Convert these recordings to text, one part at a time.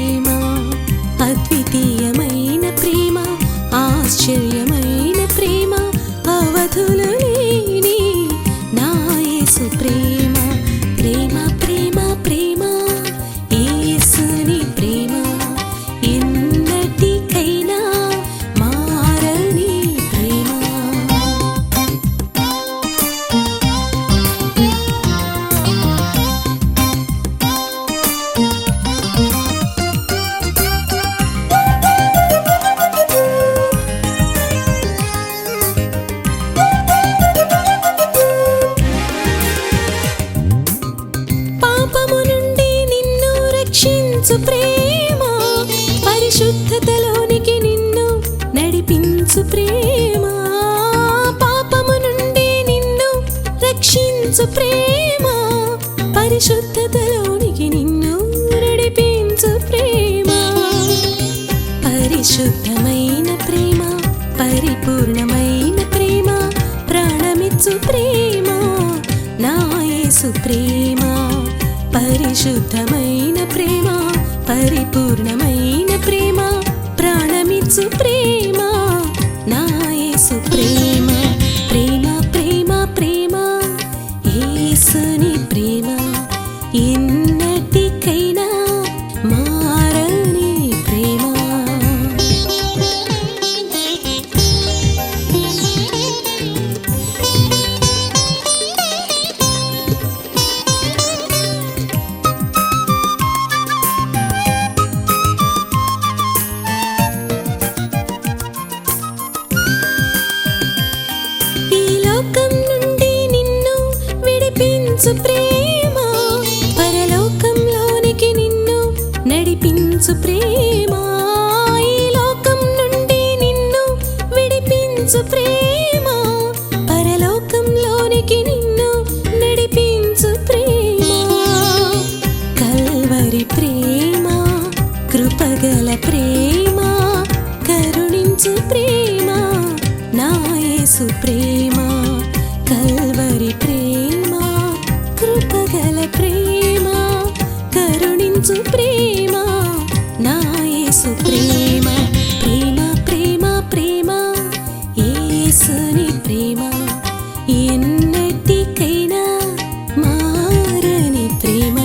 ప్రేమ, అద్వితీయమైన ప్రేమ, ఆశ్చర్యమైన ప్రేమ, అవధులు లేని నా యేసు ప్రేమ. ప్రేమ ప్రేమ ప్రేమ యేసుని ప్రేమ, ఎన్నటికైనా మారని ప్రేమ. పాపము నుండి నిన్ను రక్షించు ప్రేమ, పరిశుద్ధతలోనికి నిన్ను నడిపించు ప్రేమ. పాపము నుండి నిన్ను రక్షించు ప్రేమ, పరిశుద్ధతలోనికి నిన్ను నడిపించు ప్రేమ. పరిశుద్ధమైన ప్రేమ, పరిపూర్ణమైన ప్రేమ, ప్రాణమిచ్చు ప్రేమ, నా యేసు ప్రేమ. పరిశుద్ధమైన ప్రేమ, పరిపూర్ణమైన ప్రేమ, ప్రాణమిచ్చు ప్రేమ, నా యేసు ప్రేమ. ప్రేమ ప్రేమ ప్రేమ యేసుని ప్రేమ, ఎన్నటికైనా మారని ప్రేమ. ఈ లోకం నుండి నిన్ను విడిపించు ప్రేమ, పరలోకంలోనికి నిన్ను నడిపించు ప్రేమ. ఈ లోకం నుండి నిన్ను విడిపించు ప్రేమ, పరలోకంలోనికి నిన్ను నడిపించు ప్రేమ. కల్వరి ప్రేమ, కృపగల ప్రేమ, కరుణించు ప్రేమ, నా యేసు ప్రేమ. కల్వరి ప్రేమ, కృపగల ప్రేమ, కరుణించు ప్రేమ, నా యేసు ప్రేమ. ప్రేమ ప్రేమ ప్రేమ యేసుని ప్రేమ, ఎన్నటికైనా మారని ప్రేమ.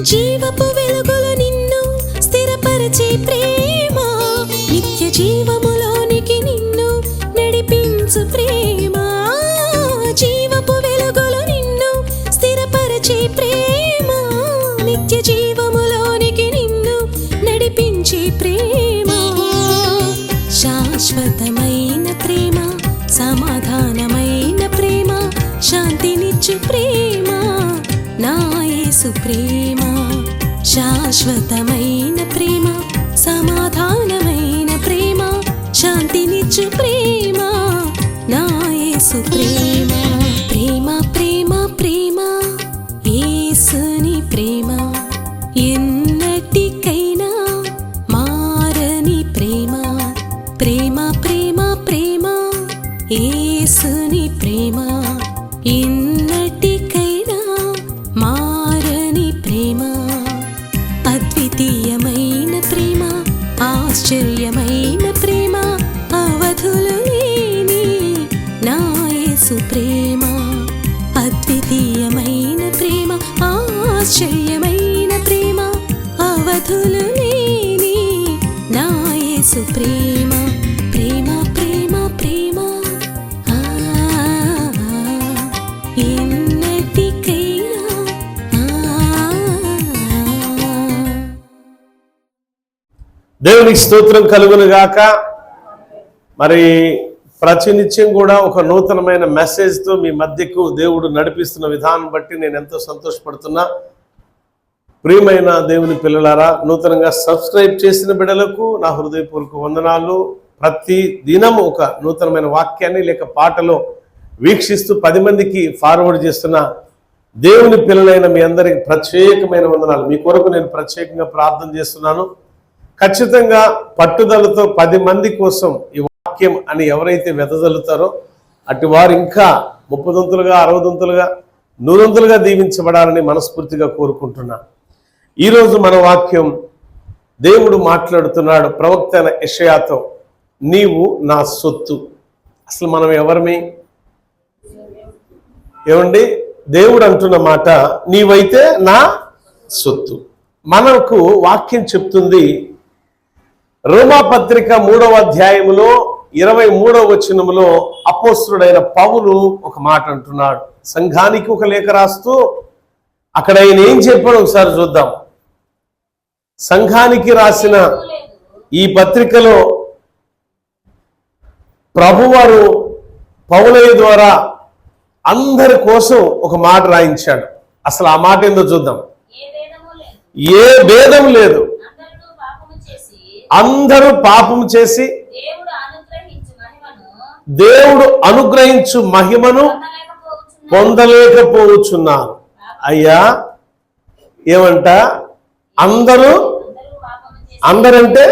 జీవపు వెలుగులు నిన్ను స్థిరపరిచే ప్రేమ, నిత్య జీవములోనికి నిన్ను నడిపించు ప్రేమ. జీవపు వెలుగులు నిన్ను స్థిరపరిచే ప్రేమ, నిత్య జీవములోనికి నిన్ను నడిపించే ప్రేమ. శాశ్వతమైన ప్రేమ, సమాధానమైన ప్రేమ, శాంతినిచ్చు ప్రేమ, నా యేసు ప్రేమ. శాశ్వతమైన ప్రేమ, సమాధానమైన ప్రేమ, శాంతినిచ్చు ప్రేమ, నా యేసు ప్రేమ. ప్రేమ ప్రేమ ప్రేమ యేసుని ప్రేమ, ఎన్నటికైనా మారని ప్రేమ. ప్రేమ ప్రేమ ప్రేమ యేసుని ప్రేమ, ఎన్నటికైనా మారని ప్రేమ. అద్వితీయమైన ప్రేమ, ఆశ్చర్యమైన ప్రేమ, అవధులు లేని నా యేసు ప్రేమ. అద్వితీయమైన ప్రేమ, ఆశ్చర్యమైన ప్రేమ, అవధులు లేని నా యేసు ప్రేమ. ప్రేమ ప్రేమ ప్రేమ ఎన్నటికైనా దేవునికి స్తోత్రం కలుగునుగాక. మరి ప్రతినిత్యం కూడా ఒక నూతనమైన మెసేజ్తో మీ మధ్యకు దేవుడు నడిపిస్తున్న విధానం బట్టి నేను ఎంతో సంతోషపడుతున్నా. ప్రియమైన దేవుని పిల్లలారా, నూతనంగా సబ్స్క్రైబ్ చేసిన బిడ్డలకు నా హృదయపూర్వక వందనాలు. ప్రతి దినము ఒక నూతనమైన వాక్యాన్ని లేక పాటలో వీక్షిస్తూ 10 మందికి ఫార్వర్డ్ చేస్తున్న దేవుని పిల్లలైన మీ అందరికి ప్రత్యేకమైన వందనాలు. మీ కొరకు నేను ప్రత్యేకంగా ప్రార్థన చేస్తున్నాను. ఖచ్చితంగా పట్టుదలతో 10 మంది కోసం ఈ వాక్యం అని ఎవరైతే వెదజల్లుతారో అటు వారు ఇంకా 30 దంతులుగా 60 దంతులుగా 100 దంతులుగా దీవించబడాలని మనస్ఫూర్తిగా కోరుకుంటున్నా. ఈరోజు మన వాక్యం దేవుడు మాట్లాడుతున్నాడు ప్రవక్త అయిన యెషయాతో, నీవు నా సొత్తు. అసలు మనం ఎవరిమి? ఏమండి, దేవుడు అంటున్న మాట, నీవైతే నా సొత్తు. మనకు వాక్యం చెప్తుంది, రోమాపత్రిక 3వ అధ్యాయములో 23వ వచనములో అపోస్తలుడైన పౌలు ఒక మాట అంటున్నాడు. సంఘానికి ఒక లేఖ రాస్తూ అక్కడ ఆయన ఏం చెప్పాడు ఒకసారి చూద్దాం. సంఘానికి రాసిన ఈ పత్రికలో ప్రభువారు పౌలయ్య ద్వారా అందరి కోసం ఒక మాట రాయించాడు. అసలు ఆ మాట ఏందో చూద్దాం. ఏ భేదం లేదు, అందరూ పాపం చేసి దేవుడు అనుగ్రహించు మహిమను పొందలేకపోవచ్చున్నారు. అయ్యా ఏమంట? అందరంటే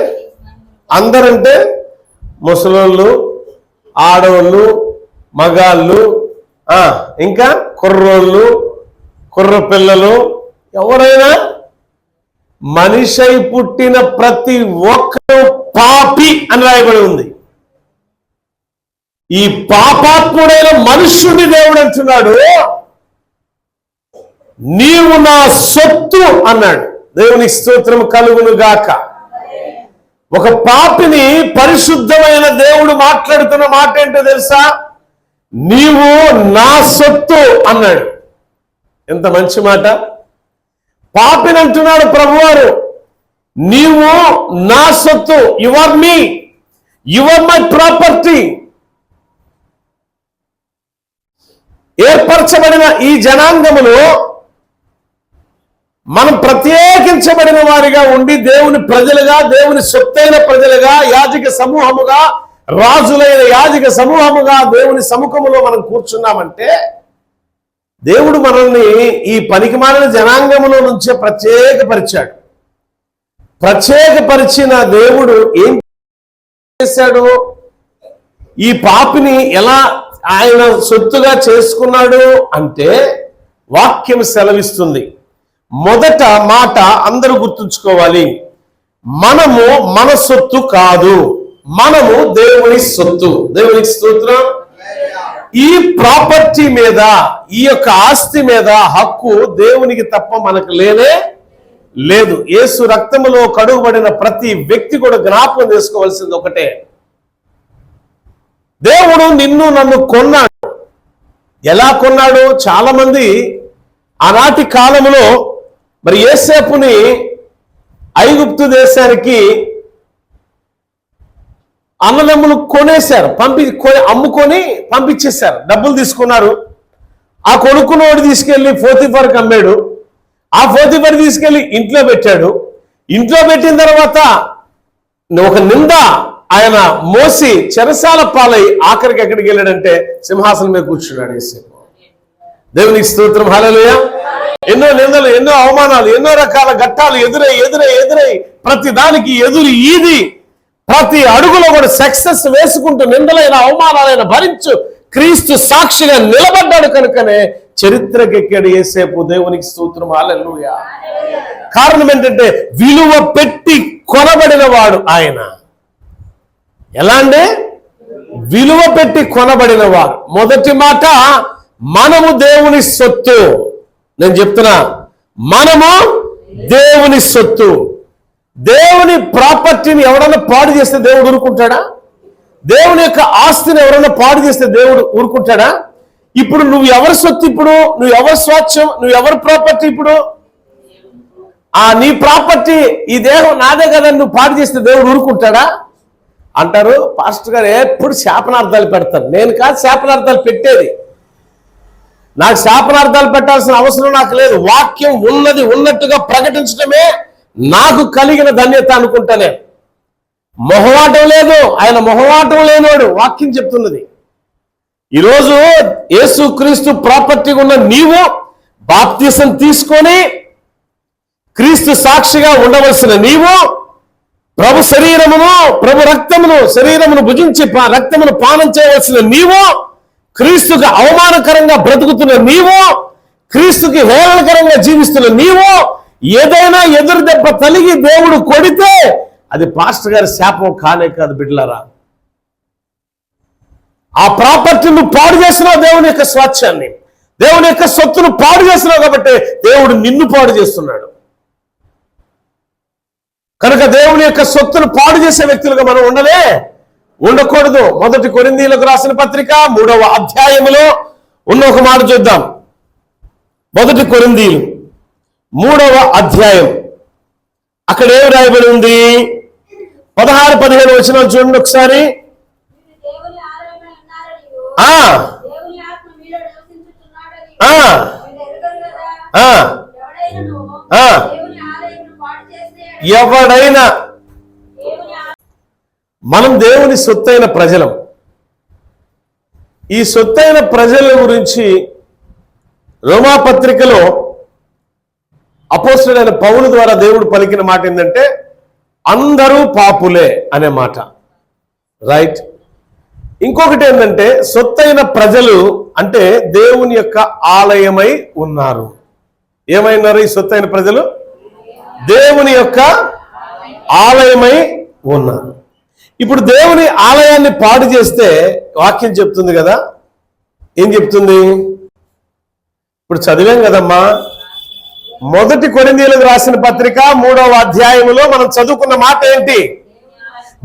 ముసలోళ్ళు, ఆడవాళ్ళు, మగాళ్ళు, ఇంకా కుర్రోళ్ళు, కుర్ర పిల్లలు, ఎవరైనా మనిషి పుట్టిన ప్రతి ఒక్కరూ పాపి అని రాయబడి ఉంది. ఈ పాపాత్ముడైన మనుష్యుడి దేవుడు అంటున్నాడు, నీవు నా సొత్తు అన్నాడు. దేవునికి స్తోత్రం కలుగును గాక. ఒక పాపిని పరిశుద్ధమైన దేవుడు మాట్లాడుతున్న మాట ఏంటో తెలుసా? నీవు నా సొత్తు అన్నాడు. ఎంత మంచి మాట. పాపిని అంటున్నాడు ప్రభువారు, నీవు నా సొత్తు, you are me, you are my property. ఏర్పరచబడిన ఈ జనాంగములో మనం ప్రత్యేకించబడిన వారిగా ఉండి దేవుని ప్రజలుగా, దేవుని సొత్తైన ప్రజలుగా, యాజక సమూహముగా, రాజులైన యాజక సమూహముగా దేవుని సముఖములో మనం కూర్చున్నామంటే దేవుడు మనల్ని ఈ పనికిమాలిన జనాంగములో నుంచే ప్రత్యేకపరిచాడు. ప్రత్యేకపరిచిన దేవుడు ఏం చేశాడు? ఈ పాపిని ఎలా ఆయన సొత్తుగా చేసుకున్నాడు అంటే వాక్యం సెలవిస్తుంది. మొదట మాట అందరూ గుర్తుంచుకోవాలి, మనము మన సొత్తు కాదు, మనము దేవుని సొత్తు. దేవునికి స్తోత్రం. ఈ ప్రాపర్టీ మీద, ఈ యొక్క ఆస్తి మీద హక్కు దేవునికి తప్ప మనకు లేనే లేదు. యేసు రక్తములో కడుగుబడిన ప్రతి వ్యక్తి కూడా జ్ఞాపకం చేసుకోవాల్సింది ఒకటే, దేవుడు నిన్ను నన్ను కొన్నాడు. ఎలా కొన్నాడు? చాలా మంది ఆనాటి కాలంలో మరి యోసేపుని ఐగుప్తు దేశానికి అన్నదమ్ములు కొనేశారు, అమ్ముకొని పంపించేశారు, డబ్బులు తీసుకున్నారు. ఆ కొడుకునోడు తీసుకెళ్లి పోతీఫర్కి అమ్మాడు. ఆ పోతీఫర్ తీసుకెళ్లి ఇంట్లో పెట్టాడు. ఇంట్లో పెట్టిన తర్వాత ఒక నింద ఆయన మోసి చెరసాల పాలై ఆఖరికి ఎక్కడికి వెళ్ళాడంటే సింహాసనం మీద కూర్చున్నాడు యేసేపు. దేవునికి స్తోత్రం, హల్లెలూయా. ఎన్నో నిందలు, ఎన్నో అవమానాలు, ఎన్నో రకాల ఘట్టాలు ఎదురై ప్రతి దానికి ఈది ప్రతి అడుగులో కూడా సక్సెస్ వేసుకుంటూ నిందలైన అవమానాలైన భరించు క్రీస్తు సాక్షిగా నిలబడ్డాడు. కనుకనే చరిత్రకెక్కాడు యేసేపు. దేవునికి స్తోత్రం, హల్లెలూయా. కారణం ఏంటంటే విలువ పెట్టి కొనబడిన వాడు ఆయన. ఎలా అంటే విలువ పెట్టి కొనబడిన వాడు. మొదటి మాట, మనము దేవుని సొత్తు. నేను చెప్తున్నా, మనము దేవుని సొత్తు. దేవుని ప్రాపర్టీని ఎవడన్నా పాడు చేస్తే దేవుడు ఊరుకుంటాడా? దేవుని యొక్క ఆస్తిని ఎవరన్నా పాడు చేస్తే దేవుడు ఊరుకుంటాడా? ఇప్పుడు నువ్వు ఎవరి సొత్తు? ఇప్పుడు నువ్వు ఎవరి స్వాచ్ఛం? నువ్వు ఎవరి ప్రాపర్టీ? ఇప్పుడు నీ ప్రాపర్టీ, ఈ దేహం నాదే కదా, నువ్వు పాడు చేస్తే దేవుడు ఊరుకుంటాడా అంటారు. పాస్టర్ గారు ఎప్పుడు శాపనార్థాలు పెడతారు. నేను కాదు శాపనార్థాలు పెట్టేది, నాకు శాపనార్థాలు పెట్టాల్సిన అవసరం నాకు లేదు. వాక్యం ఉన్నది ఉన్నట్టుగా ప్రకటించడమే నాకు కలిగిన ధన్యత అనుకుంటానే. మొహమాటం లేదు, ఆయన మొహమాటం లేనోడు. వాక్యం చెప్తున్నది. ఈరోజు యేసుక్రీస్తు ప్రాపర్టీ ఉన్న నీవు బాప్తిసం తీసుకొని క్రీస్తు సాక్షిగా ఉండవలసిన నీవు ప్రభు శరీరమును ప్రభు శరీరమును భుజించి రక్తమును పానం చేయవలసిన నీవు క్రీస్తుకు అవమానకరంగా బ్రతుకుతున్న నీవు క్రీస్తుకి హేళనకరంగా జీవిస్తున్న నీవు ఏదైనా ఎదురు దెబ్బ తలిగి దేవుడు కొడితే అది పాస్టర్ గారి శాపం కానే కాదు బిడ్డలారా. ఆ ప్రాపర్టీని నువ్వు పాడు చేస్తున్నావు, దేవుని యొక్క స్వాచ్ఛాన్ని, దేవుని యొక్క సొత్తును పాడు చేస్తున్నావు కాబట్టి దేవుడు నిన్ను పాడు చేస్తున్నాడు. కనుక దేవుని యొక్క సొత్తును పాడు చేసే వ్యక్తులుగా మనం ఉండకూడదు. 1 కొరింథీయులకు రాసిన పత్రిక 3వ అధ్యాయములో ఉన్న ఒక మాట చూద్దాం. 1 కొరింథీయులు 3వ అధ్యాయం, అక్కడ ఏమి రాయబడి ఉంది? 16-15 వచనాలు చూడండి ఒకసారి. ఎవడైనా మనం దేవుని సొత్తైన ప్రజలం. ఈ సొత్తైన ప్రజల గురించి రోమాపత్రికలో అపోస్తలుడైన పౌలు ద్వారా దేవుడు పలికిన మాట ఏంటంటే అందరూ పాపులే అనే మాట, రైట్? ఇంకొకటి ఏంటంటే సొత్తైన ప్రజలు అంటే దేవుని యొక్క ఆలయమై ఉన్నారు. ఏమైనారు ఈ సొత్తైన ప్రజలు? దేవుని యొక్క ఆలయమై ఉన్నారు. ఇప్పుడు దేవుని ఆలయాన్ని పాడు చేస్తే వాక్యం చెప్తుంది కదా, ఏం చెప్తుంది? ఇప్పుడు చదివాం కదమ్మా, 1 కొరింథీయులకు రాసిన పత్రిక 3వ అధ్యాయములో మనం చదువుకున్న మాట ఏంటి?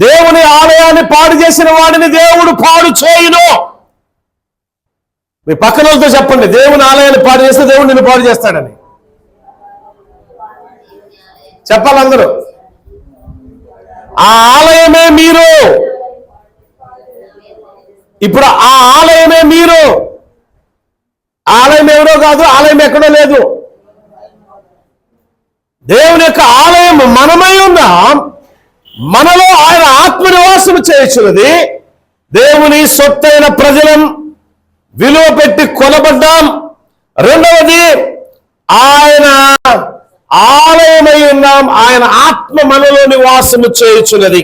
దేవుని ఆలయాన్ని పాడు చేసిన వాడిని దేవుడు పాడు చేయును. మీ పక్కన వాళ్ళతో చెప్పండి, దేవుని ఆలయాన్ని పాడు చేస్తే దేవుడు నిన్ను పాడు చేస్తాడని చెప్పాలి అందరూ. ఆ ఆలయమే మీరు. ఇప్పుడు ఆ ఆలయమే మీరు. ఆలయం ఎవరో కాదు, ఆలయం ఎక్కడో లేదు. దేవుని యొక్క ఆలయం మనమై ఉన్నాం. మనలో ఆయన ఆత్మ నివాసము చేయుచున్నది. దేవుని సొత్తైన ప్రజలం, విలువ పెట్టి కొనబడ్డాం. రెండవది, ఆయన ఆలయమై ఉన్నాం. ఆయన ఆత్మ మనలో నివాసము చేయుచున్నది.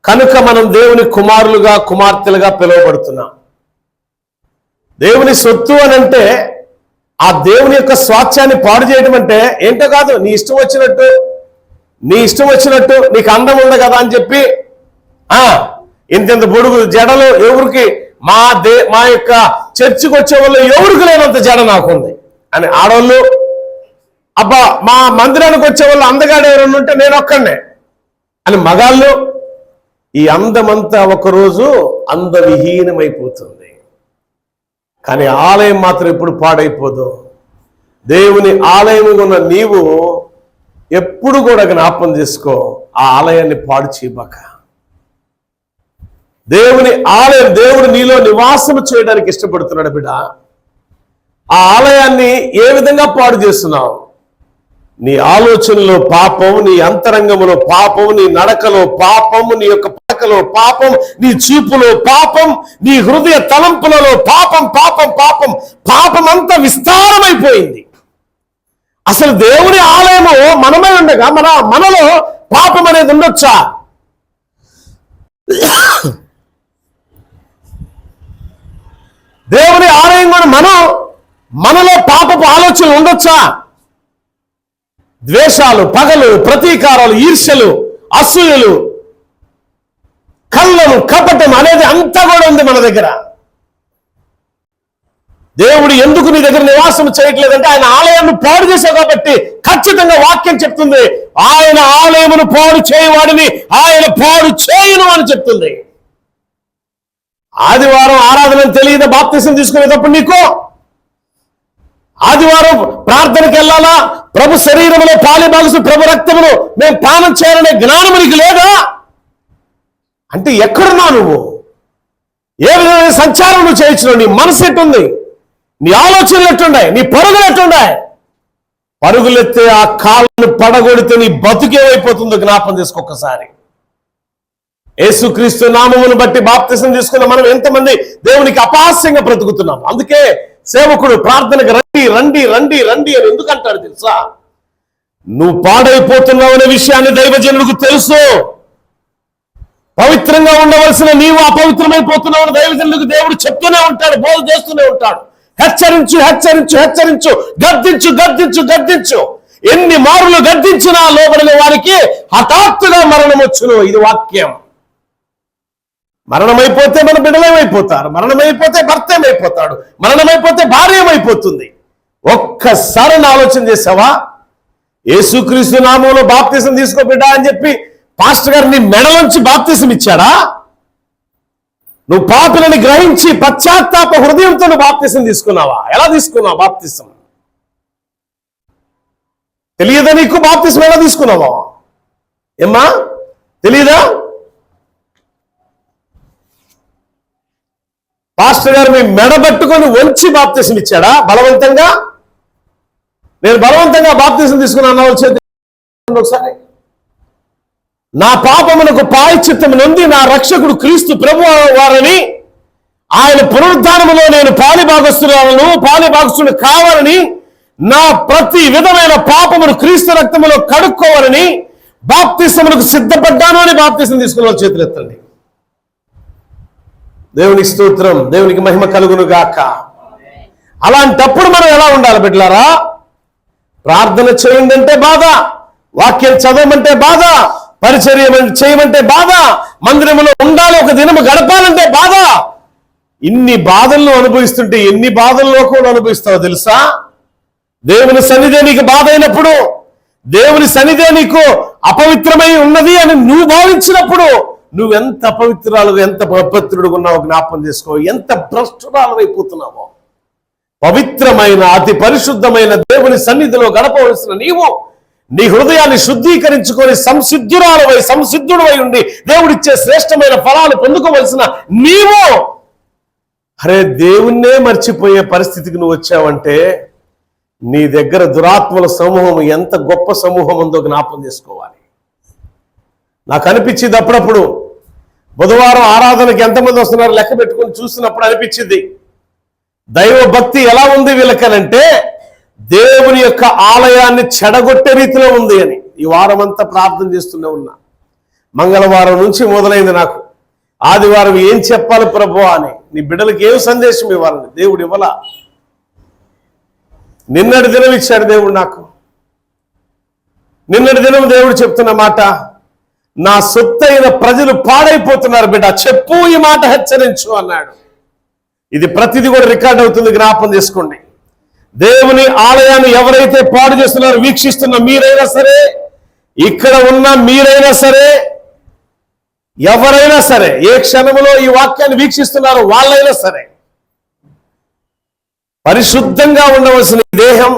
కనుక మనం దేవుని కుమారులుగా కుమార్తెలుగా పిలువబడుతున్నాం. దేవుని సొత్తు అని అంటే ఆ దేవుని యొక్క స్వాచ్ఛాన్ని పాడు చేయడం అంటే ఏంటో కాదు, నీ ఇష్టం వచ్చినట్టు నీకు అందం ఉంది కదా అని చెప్పి ఇంత పొడుగు జడలు ఎవరికి మా యొక్క చర్చికి వచ్చే వాళ్ళు ఎవరికి లేనంత జడ నాకుంది అని ఆడవాళ్ళు, అబ్బా మా మందిరానికి వచ్చే వాళ్ళు అందగాడు ఎవరన్నా ఉంటే నేను ఒక్కడే అని మగాళ్ళు. ఈ అందమంతా ఒకరోజు అందవిహీనమైపోతుంది. కానీ ఆలయం మాత్రం ఎప్పుడు పాడైపోదు. దేవుని ఆలయం ఉన్న నీవు ఎప్పుడు కూడా జ్ఞాపకం చేసుకో, ఆ ఆలయాన్ని పాడు చేయబాక. దేవుని ఆలయం, దేవుడు నీలో నివాసము చేయడానికి ఇష్టపడుతున్నాడు బిడ్డ. ఆ ఆలయాన్ని ఏ విధంగా పాడు చేస్తున్నావు? నీ ఆలోచనలో పాపం, నీ అంతరంగములో పాపం, నీ నడకలో పాపం, నీ యొక్క పడకలో పాపం, నీ చూపులో పాపం, నీ హృదయ తలంపులలో పాపం పాపం పాపం పాపం అంతా విస్తారమైపోయింది. అసలు దేవుని ఆలయము మనమే ఉండగా మనలో పాపం అనేది ఉండొచ్చా? దేవుని ఆలయం కూడా మనలో పాపపు ఆలోచనలు ఉండొచ్చా? ద్వేషాలు, పగలు, ప్రతీకారాలు, ఈర్ష్యలు, అసూయలు, కళ్ళను, కపటం అనేది అంతా కూడా ఉంది మన దగ్గర. దేవుడు ఎందుకు నీ దగ్గర నివాసం చేయట్లేదంటే ఆయన ఆలయాన్ని పాడు చేశావు కాబట్టి. ఖచ్చితంగా వాక్యం చెప్తుంది, ఆయన ఆలయమును పాడు చేయవాడిని ఆయన పాడు చేయును అని చెప్తుంది. ఆదివారం ఆరాధన తెలియదా? బాప్తిసం తీసుకునేటప్పుడు నీకు ఆదివారం ప్రార్థనకి వెళ్ళాలా? ప్రభు శరీరములో పాలిభాగసు ప్రభు రక్తమును మేము పానం చేయాలనే జ్ఞానం నీకు లేదా? అంటే ఎక్కడున్నావు నువ్వు? ఏ విధమైన సంచారం నువ్వు చేయొచ్చు? నీ మనసు ఎట్టుంది? నీ ఆలోచనలు ఎట్టుండాయి? నీ పరుగులు ఎట్టుండాయి? పరుగులెత్తే ఆ కాళ్ళను పడగొడితే నీ బతుకేమైపోతుందో జ్ఞాపం చేసుకోకసారి. యేసుక్రీస్తు నామమును బట్టి బాప్తిసం తీసుకున్న మనం ఎంతమంది దేవునికి అపహాస్యంగా బ్రతుకుతున్నాం. అందుకే సేవకుడు ప్రార్థనకు రండి రండి రండి రండి అని ఎందుకు అంటాడు తెలుసా? నువ్వు పాడైపోతున్నావు అనే విషయాన్ని దైవజనులకు తెలుసు. పవిత్రంగా ఉండవలసిన నీవు అపవిత్రమైపోతున్నావు అని దైవజనులకు దేవుడు చెప్తూనే ఉంటాడు, బోధ చేస్తూనే ఉంటాడు. హెచ్చరించు హెచ్చరించు హెచ్చరించు, గద్దించు గద్దించు గద్దించు. ఎన్ని మారులు గద్దించినా లోబడిన వారికి హఠాత్తుగా మరణం వచ్చును. ఇది వాక్యం. మరణమైపోతే మన బిడ్డలేమైపోతారు, మరణమైపోతే భర్త ఏమైపోతాడు, మరణమైపోతే భార్య ఏమైపోతుంది. ఒక్కసారి ఆలోచన చేసావా? యేసుక్రీస్తు నామంలో బాప్తిసం తీసుకో బిడ్డ అని చెప్పి పాస్టర్ గారు నీ మెడలోంచి బాప్తిసం ఇచ్చాడా? నువ్వు పాపులని గ్రహించి పశ్చాత్తాప హృదయంతో నువ్వు బాప్తిసం తీసుకున్నావా? ఎలా తీసుకున్నావు బాప్తిసం? తెలియదా నీకు? బాప్తిసం ఎలా తీసుకున్నావా? ఏమ్మా తెలియదా? పాస్టర్ గారు మీ మెడబట్టుకొని వంచి బాప్తిసం ఇచ్చాడా బలవంతంగా? నేను బలవంతంగా బాప్తిసం తీసుకున్నాను ఒకసారి. నా పాపమునకు ప్రాయశ్చిత్తము నొంది నా రక్షకుడు క్రీస్తు ప్రభువు వారని, ఆయన పునరుద్ధానములో నేను పాలిభాగస్తుడు కావాలని, నా ప్రతి విధమైన పాపమును క్రీస్తు రక్తములో కడుక్కోవాలని బాప్తిసమునకు సిద్ధపడ్డాను అని బాప్తిసం తీసుకున్న వాళ్ళు చేతులు ఎత్తండి. దేవునికి స్తోత్రం, దేవునికి మహిమ కలుగును గాక. అలాంటప్పుడు మనం ఎలా ఉండాలి బిడ్డలారా? ప్రార్థన చేయండి అంటే బాధ, వాక్యం చదవమంటే బాధ, పరిచర్య చేయమంటే బాధ, మందిరంలో ఉండాలి, ఒక దినము గడపాలంటే బాధ. ఇన్ని బాధలను అనుభవిస్తుంటే ఎన్ని బాధల్లో కూడా అనుభవిస్తావో తెలుసా? దేవుని సన్నిధే నీకు బాధ అయినప్పుడు, దేవుని సన్నిధే నీకు అపవిత్రమై ఉన్నది అని నువ్వు భావించినప్పుడు నువ్వెంత అపవిత్రాలు, ఎంత అపవిత్రుడు ఉన్నావో జ్ఞాపకం చేసుకో. ఎంత భ్రష్టురాలు అయిపోతున్నావో. పవిత్రమైన అతి పరిశుద్ధమైన దేవుని సన్నిధిలో గడపవలసిన నీవు నీ హృదయాన్ని శుద్ధీకరించుకొని సంసిద్ధుడవై ఉండి దేవుడిచ్చే శ్రేష్టమైన ఫలాలు పొందుకోవలసిన నీవు దేవుణ్ణే మర్చిపోయే పరిస్థితికి నువ్వు వచ్చావంటే నీ దగ్గర దురాత్మల సమూహం ఎంత గొప్ప సమూహం ఉందో జ్ఞాపకం చేసుకోవాలి. నాకు అనిపించింది అప్పుడప్పుడు, బుధవారం ఆరాధనకి ఎంతమంది వస్తున్నారు లెక్క పెట్టుకొని చూసినప్పుడు అనిపించింది, దైవ భక్తి ఎలా ఉంది వీళ్ళకనంటే దేవుని యొక్క ఆలయాన్ని చెడగొట్టే రీతిలో ఉంది అని. ఈ వారం అంతా ప్రార్థన చేస్తూనే ఉన్నా. మంగళవారం నుంచి మొదలైంది నాకు. ఆదివారం ఏం చెప్పాలి ప్రభు అని, నీ బిడ్డలకు ఏం సందేశం ఇవ్వాలని దేవుడు ఇవ్వాల. నిన్నటి దినం ఇచ్చాడు దేవుడు నాకు. నిన్నటి దినం దేవుడు చెప్తున్న మాట, నా సొత్తైన ప్రజలు పాడైపోతున్నారు బిడ్డ, చెప్పు ఈ మాట, హెచ్చరించు అన్నాడు. ఇది ప్రతిదీ కూడా రికార్డ్ అవుతుంది, జ్ఞాపకం చేసుకోండి. దేవుని ఆలయాన్ని ఎవరైతే పాడు చేస్తున్నారో వీక్షిస్తున్న మీరైనా సరే, ఇక్కడ ఉన్న మీరైనా సరే, ఎవరైనా సరే, ఏ క్షణంలో ఈ వాక్యాన్ని వీక్షిస్తున్నారో వాళ్ళైనా సరే, పరిశుద్ధంగా ఉండవలసిన దేహం,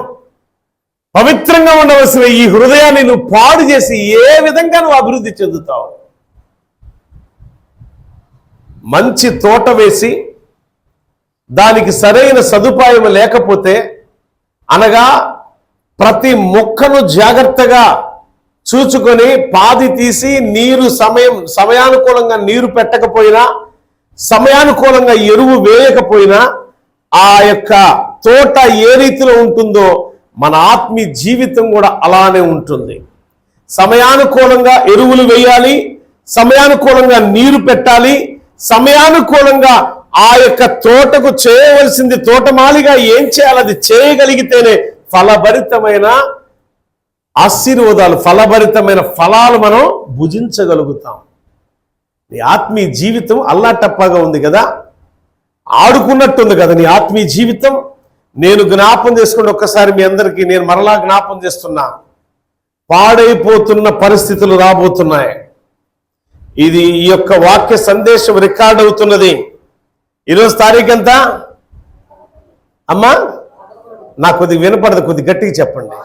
పవిత్రంగా ఉండవలసిన ఈ హృదయాన్ని నువ్వు పాడు చేసి ఏ విధంగా నువ్వు అభివృద్ధి చెందుతావు? మంచి తోట వేసి దానికి సరైన సదుపాయం లేకపోతే, అనగా ప్రతి మొక్కను జాగ్రత్తగా చూచుకొని పాది తీసి నీరు సమయానుకూలంగా నీరు పెట్టకపోయినా, సమయానుకూలంగా ఎరువు వేయకపోయినా ఆ యొక్క తోట ఏ రీతిలో ఉంటుందో మన ఆత్మీయ జీవితం కూడా అలానే ఉంటుంది. సమయానుకూలంగా ఎరువులు వేయాలి, సమయానుకూలంగా నీరు పెట్టాలి, సమయానుకూలంగా ఆ యొక్క తోటకు చేయవలసింది తోటమాలిగా ఏం చేయాలి అది చేయగలిగితేనే ఫలభరితమైన ఆశీర్వాదాలు, ఫలభరితమైన ఫలాలు మనం భుజించగలుగుతాం. నీ ఆత్మీయ జీవితం అల్లాటప్పగా ఉంది కదా, ఆడుకున్నట్టుంది కదా నీ ఆత్మీయ జీవితం. నేను జ్ఞాపం చేసుకుంటే ఒక్కసారి మీ అందరికీ నేను మరలా జ్ఞాపం చేస్తున్నా, పాడైపోతున్న పరిస్థితులు రాబోతున్నాయి. ఇది ఈ యొక్క వాక్య సందేశం రికార్డ్ అవుతున్నది. ఈరోజు తారీఖు ఎంత అమ్మా? నాకు కొద్దిగా వినపడదు, కొద్ది గట్టిగా చెప్పండి.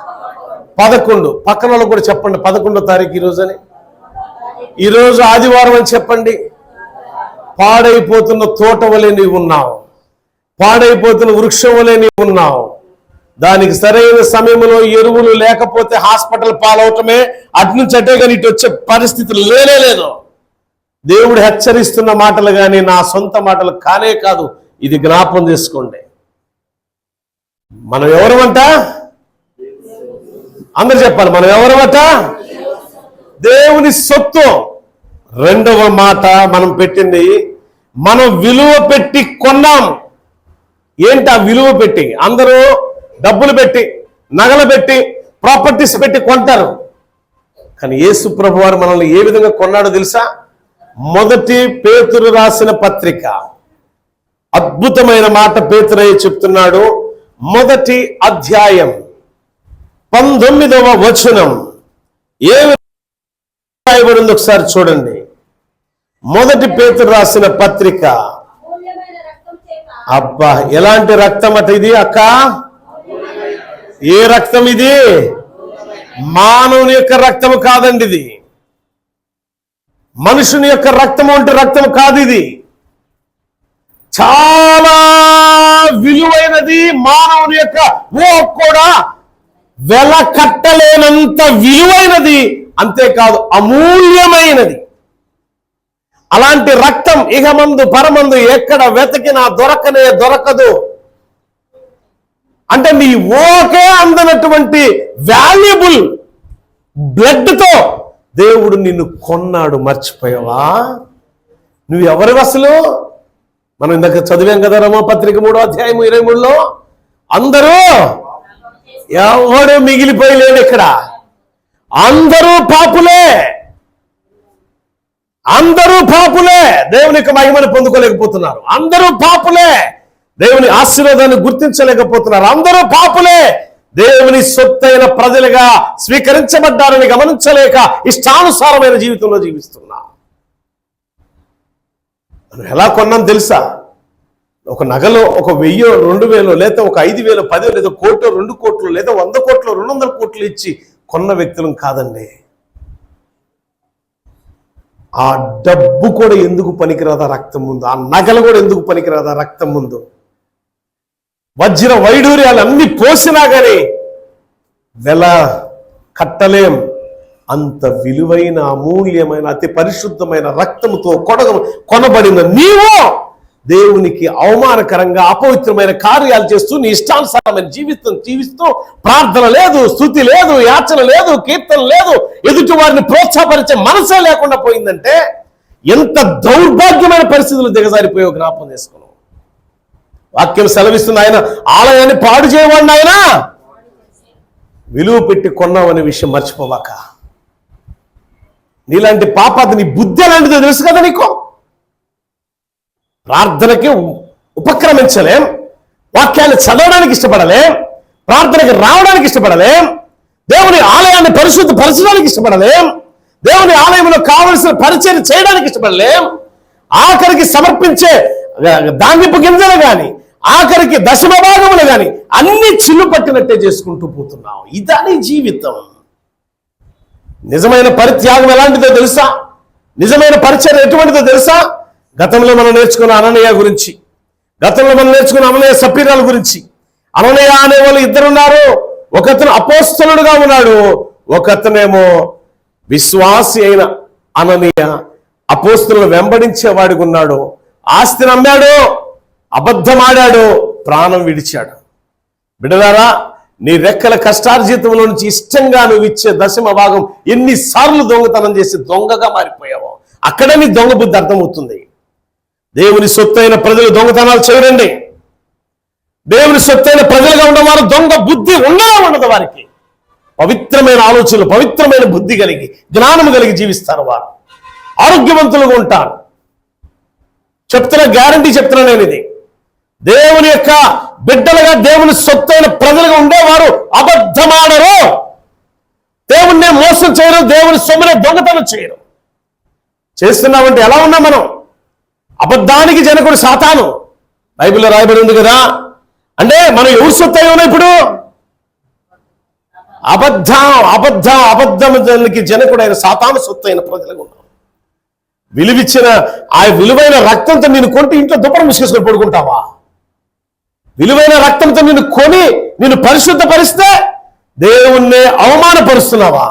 11. పక్కన వాళ్ళు కూడా చెప్పండి 11వ తారీఖు ఈరోజు అని. ఈరోజు ఆదివారం అని చెప్పండి. పాడైపోతున్న తోట వలె నీవు ఉన్నావు, పాడైపోతున్న వృక్షం వలె నీవు ఉన్నావు. దానికి సరైన సమయంలో ఎరువులు లేకపోతే హాస్పిటల్ పాలవటమే, అటునుంచి అటే కానీ ఇటు వచ్చే పరిస్థితులు లేదు. దేవుడు హెచ్చరిస్తున్న మాటలు కానీ నా సొంత మాటలు కానే కాదు. ఇది జ్ఞాపం చేసుకోండి. మనం ఎవరమంట? అందరు చెప్పాలి, మనం ఎవరమట? దేవుని సొత్తు. రెండవ మాట మనం పెట్టింది, మనం విలువ పెట్టి కొన్నాం. ఏంటి ఆ విలువ పెట్టి? అందరూ డబ్బులు పెట్టి, నగలు పెట్టి, ప్రాపర్టీస్ పెట్టి కొంటారు. కానీ యేసు ప్రభు వారు మనల్ని ఏ విధంగా కొన్నాడో తెలుసా? మొదటి పేతురు రాసిన పత్రిక, అద్భుతమైన మాట పేతురయ్య చెప్తున్నాడు. మొదటి అధ్యాయం 19వ వచనం ఏ రాయబడింది ఒకసారి చూడండి. మొదటి పేతురు రాసిన పత్రిక. అబ్బా, ఎలాంటి రక్తం అట ఇది అక్క? ఏ రక్తం ఇది? మానవుని యొక్క రక్తము కాదండి ఇది. మనుషుని యొక్క రక్తము అంటే రక్తం కాదు ఇది. చాలా విలువైనది. మానవుని యొక్క కూడా వెల కట్టలేనంత విలువైనది. అంతేకాదు అమూల్యమైనది. అలాంటి రక్తం ఇహమందు పరమందు ఎక్కడ వెతికినా దొరకదు. అంటే నీ ఓకే అందనటువంటి వాల్యుబుల్ బ్లడ్తో దేవుడు నిన్ను కొన్నాడు. మర్చిపోయావా? నువ్వు ఎవరు అసలు? మనం ఇందాక చదివాం కదా రోమాపత్రిక 3వ అధ్యాయం 23లో, అందరూ ఎవడు మిగిలిపోయలేడు. ఇక్కడ అందరూ పాపులే. అందరూ పాపులే. దేవుని యొక్క మహిమను పొందుకోలేకపోతున్నారు. అందరూ పాపులే. దేవుని ఆశీర్వాదాన్ని గుర్తించలేకపోతున్నారు. అందరూ పాపులే. దేవుని సొత్తైన ప్రజలుగా స్వీకరించబడ్డారని గమనించలేక ఇష్టానుసారమైన జీవితంలో జీవిస్తున్నా. మనం ఎలా కొన్నాం తెలుసా? ఒక నగలో ఒక 1000, 2000, లేదా ఒక 5000, 10,000, లేదా 1 కోటి, 2 కోట్లు, లేదా 100 కోట్లు, 200 కోట్లు ఇచ్చి కొన్న వ్యక్తులం కాదండి. ఆ డబ్బు కూడా ఎందుకు పనికిరాదా రక్తం ముందు? ఆ నగలు కూడా ఎందుకు పనికిరాదా రక్తం ముందు? వజ్ర వైడూర్యాలు అన్ని పోసినా కానీ వెల కట్టలేం. అంత విలువైన, అమూల్యమైన, అతి పరిశుద్ధమైన రక్తముతో కొనబడిన నీవు దేవునికి అవమానకరంగా అపవిత్రమైన కార్యాలు చేస్తూ నీ ఇష్టానుసారమైన జీవిస్తూ ప్రార్థన లేదు, స్తుతి లేదు, యాచన లేదు, కీర్తన లేదు, ఎదుటి వారిని ప్రోత్సాహపరిచే మనసే లేకుండా పోయిందంటే ఎంత దౌర్భాగ్యమైన పరిస్థితులు దిగజారిపోయో జ్ఞాపకం చేసుకున్నాం. వాక్యం సెలవిస్తుంది, ఆయన ఆలయాన్ని పాడు చేయవాడిని ఆయన విలువ పెట్టి కొన్నామనే విషయం మర్చిపోవాక. నీలాంటి పాపాది, నీ బుద్ధి అలాంటిదో తెలుసు కదా నీకు. ప్రార్థనకి ఉపక్రమించలేం, వాక్యాన్ని చదవడానికి ఇష్టపడలేం, ప్రార్థనకి రావడానికి ఇష్టపడలేం, దేవుని ఆలయాన్ని పరిశుద్ధపరచడానికి ఇష్టపడలేం, దేవుని ఆలయంలో కావలసిన పరిచయం చేయడానికి ఇష్టపడలేం, ఆఖరికి సమర్పించే ధాన్యపు గింజలు కానీ, ఆఖరికి దశమ భాగములు కానీ అన్ని చిల్లు పట్టినట్టే చేసుకుంటూ పోతున్నాం. ఇదని జీవితం. నిజమైన పరిత్యాగం ఎలాంటిదో తెలుసా? నిజమైన పరిచయం ఎటువంటిదో తెలుసా? గతంలో మనం నేర్చుకున్న అననీయ గురించి, గతంలో మనం నేర్చుకున్న అననీయ సపీరాల గురించి. అననీయ అనే వాళ్ళు ఇద్దరున్నారు. ఒకతను అపోస్తలుడుగా ఉన్నాడు, ఒకతనేమో విశ్వాసి అయిన అననీయ అపోస్తలులను వెంబడించేవాడిగా ఉన్నాడు. ఆస్తిని అమ్మాడు, అబద్ధమాడాడు, ప్రాణం విడిచాడు. బిడ్డలారా, నీ రెక్కల కష్టార్జితంలో నుంచి ఇష్టంగా నువ్వు ఇచ్చే దశమ భాగం ఎన్నిసార్లు దొంగతనం చేసి దొంగగా మారిపోయావో అక్కడే నీ దొంగ బుద్ధి అర్థమవుతుంది. దేవుని సొత్తైన ప్రజలు దొంగతనాలు చేయరండి. దేవుని సొత్తైన ప్రజలుగా ఉన్నవారు దొంగ బుద్ధి ఉండదు. వారికి పవిత్రమైన ఆలోచనలు, పవిత్రమైన బుద్ధి కలిగి, జ్ఞానం కలిగి జీవిస్తారు. వారు ఆరోగ్యవంతులుగా ఉంటారు. గ్యారంటీ చెప్తున్నా నేను ఇది. దేవుని యొక్క బిడ్డలుగా, దేవుని సొత్తైన ప్రజలుగా ఉండేవారు అబద్ధమాడరు, దేవుణ్ణి మోసం చేయరు, దేవుని సొమ్మునే దొంగతనం చేయరు. చేస్తున్నామంటే ఎలా ఉన్నాం మనం? అబద్ధానికి జనకుడు సాతాను బైబిల్లో రాయబడి ఉంది కదా. అంటే మనం ఎవరు సొత్తై ఉన్నాం ఇప్పుడు? అబద్ధానికి జనకుడైన సాతాను సొత్తైన ప్రజలుగా ఉన్నాం. విలువిచ్చిన ఆ విలువైన రక్తంతో నేను కొంటూ ఇంట్లో దుప్పరం మూసేసుకొని పడుకుంటావా? విలువైన రక్తంతో నిన్ను కొని నిన్ను పరిశుద్ధపరిస్తే దేవుణ్ణి అవమానపరుస్తున్నావా?